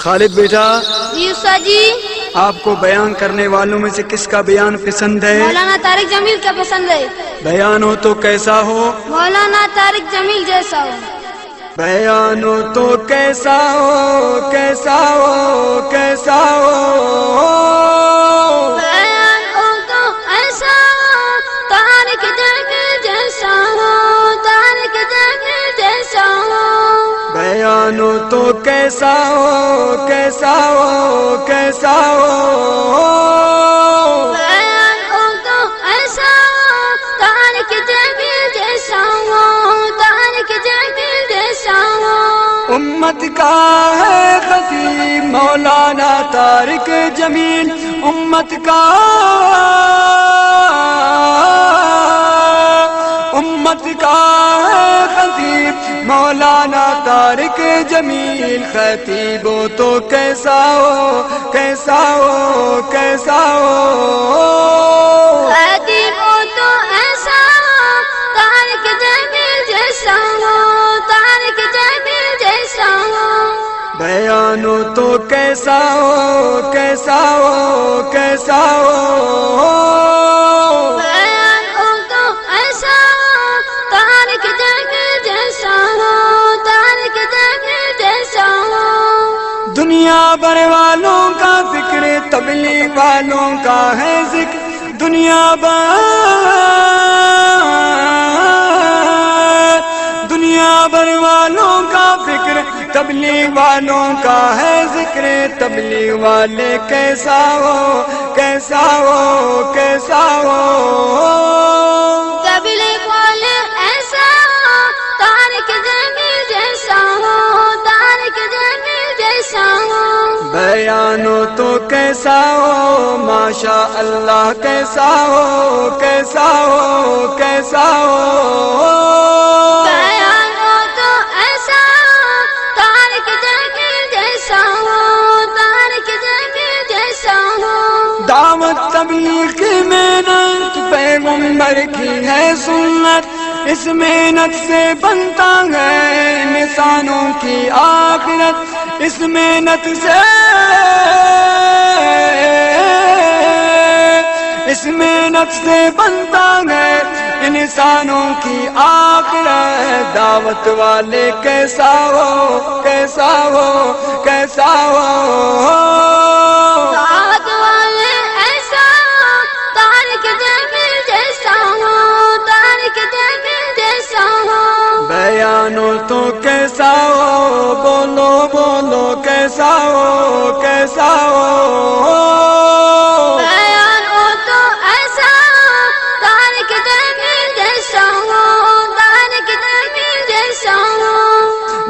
خالد بیٹا، جی استاد جی. آپ کو بیان کرنے والوں میں سے کس کا بیان پسند ہے؟ مولانا طارق جمیل کا پسند ہے. بیان ہو تو کیسا ہو؟ مولانا طارق جمیل جیسا ہو. بیان ہو تو کیسا ہو، کیسا ہو، کیسا ہو. بیان ہو تو ایسا ہو طارق جمیل جیسا ہو، طارق جمیل جیسا ہو. بیان ہو تو کیسا ہو، کیسا ہو، کیسا ہو. بیان ہو تو ایسا ہو طارق جمیل جیسا ہو، طارق جمیل جیسا ہو. امت کا ہے خطیب مولانا طارق جمیل، امت کا ہے خطیب مولانا طارق جمیل. خطیب ہو تو کیسا ہو، کیسا ہو، کیسا ہو. خطیب ہو تو ایسا ہو طارق جمیل جیسا ہو، طارق جمیل جیسا ہو. بیان ہو تو کیسا ہو، کیسا ہو، کیسا ہو. بیان ہو تو ایسا ہو طارق جمیل جیسا ہو، طارق جمیل جیسا ہو. دنیا بھر والوں کا فکر، تبلیغ والوں کا ہے ذکر. دنیا بھر والوں کا فکر، تبلیغ والوں کا ہے ذکر. تبلیغ والے کیسا ہو، کیسا ہو، کیسا ہو. تبلیغ والے ایسا ہو طارق جمیل جیسا ہو، طارق جمیل جیسا ہو. بیان ہو تو کیسا ہو، ماشاء اللہ کیسا ہو، کیسا ہو، کیسا ہو. بیان ہو تو ایسا ہو طارق جمیل جیسا ہو، طارق جمیل جیسا ہو. دعوت تبلیغ کی محنت پیغمبر کی ہے سنت، اس محنت سے بنتا ہے انسانوں کی آخرت. اس محنت سے، اس محنت سے بنتا ہے انسانوں کی آخرت. دعوت والے کیسا ہو، کیسا ہو، کیسا ہو. دعوت والے ایسا ہو طارق جمیل جیسا ہو، طارق جمیل جیسا ہو. بیان ہو تو کیسا ہو، بولو بولو کیسا ہو، کیسا ہو. بیان ہو تو ایسا ہو طارق جمیل جیسا ہو، طارق جمیل جیسا ہو.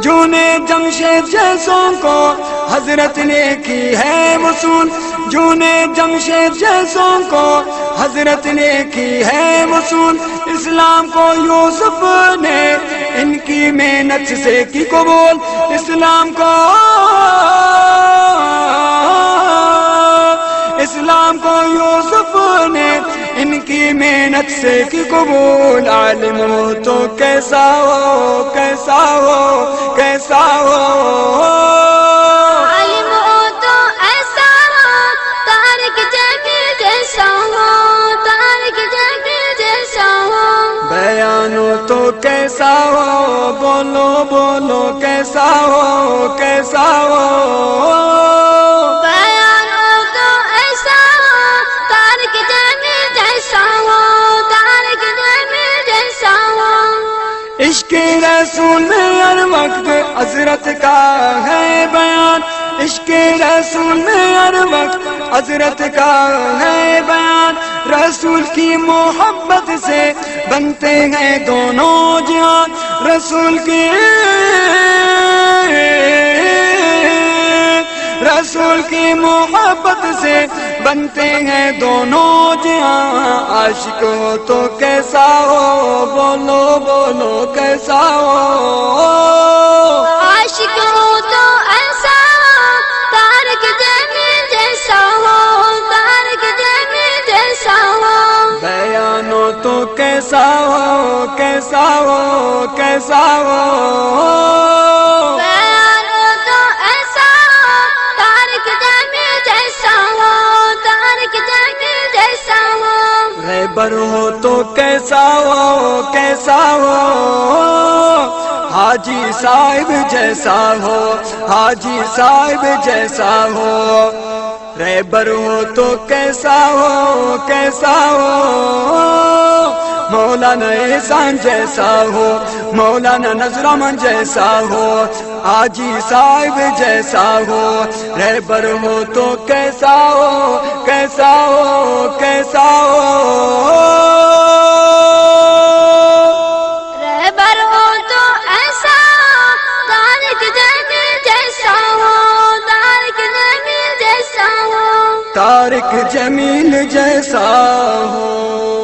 جونے جمشید جیسوں کو حضرت نے کی ہے وصول، جونے جمشید جیسوں کو حضرت نے کی ہے وصول. اسلام کو یوسف نے ان کی محنت سے کی قبول. اسلام کو یوسف نے ان کی محنت سے کی قبول. عالم ہو تو کیسا ہو، کیسا ہو، کیسا ہو. عالم ہو تو ایسا ہو طارق جمیل جیسا ہو، طارق جمیل جیسا ہو. بیان ہو تو کیسا ہو، بولو بولو کیسا ہو، کیسا ہو. بیان ہو تو ایسا ہو طارق جمیل جیسا ہو، طارق جمیل جیسا ہو. عشق رسول میں ہر وقت حضرت کا ہے بیان. عشق رسول میں ہر وقت حضرت کا ہے بیان. رسول کی محبت سے بنتے ہیں دونوں جہان. رسول کی محبت سے بنتے ہیں دونوں جہاں. عاشق ہو تو کیسا ہو، بولو بولو کیسا ہو. عاشق ہو تو ایسا ہو طارق جمیل جیسا ہو، طارق جمیل جیسا ہو. بیان ہو تو کیسا ہو، کیسا ہو، کیسا ہو. بیان ہو تو ایسا ہو رہبر ہو تو کیسا ہو کیسا ہو، حاجی صاحب جیسا ہو حاجی صاحب جیسا ہو، رہبر ہو تو کیسا ہو کیسا ہو، مولانا احسان جیسا ہو مولانا نذرمن جیسا ہو، حاجی صاحب جیسا ہو، رہبر ہو تو کیسا ہو کیسا ہو کیسا ہو، رہبر ہو تو ایسا طارق جمیل جیسا ہو، طارق جمیل جیسا ہو، طارق جمیل جیسا ہو۔